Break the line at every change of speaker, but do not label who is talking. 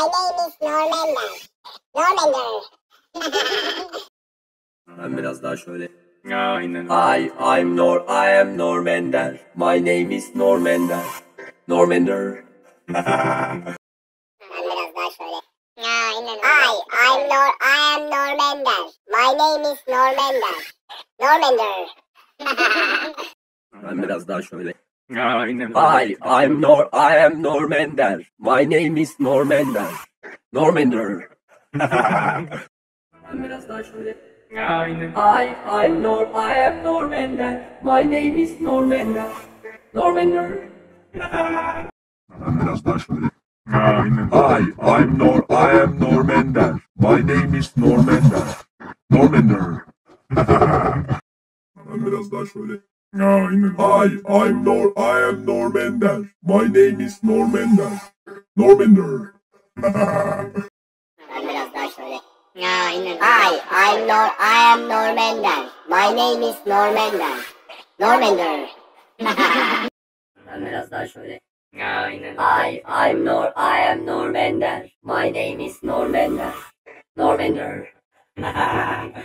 name is Normander. Normander.
Ben biraz daha şöyle.
Aynen.
I am Normander. My name is Normander. Normander.
Ben biraz daha şöyle. Aynen. I am Normander. My name is Normander. Normander.
Ben biraz daha şöyle.
Aynen.
I am Normander. My name is Normander. Normander. Ben biraz daha şöyle.
Aynen.
I am Normander. My name is Normander. Normander.
Ben biraz daha şöyle.
Aynen.
I am Normander. My name is Normander. Normander. Ben biraz daha şöyle.
Aynen.
I am Normander. My name is Normander. Normander.
Ben biraz daha şöyle. Aynen. I am Normander. My name is Normander. Normander.
Ben biraz daha şöyle.
Aynen.
I am Normander. My name is Normander. Normander.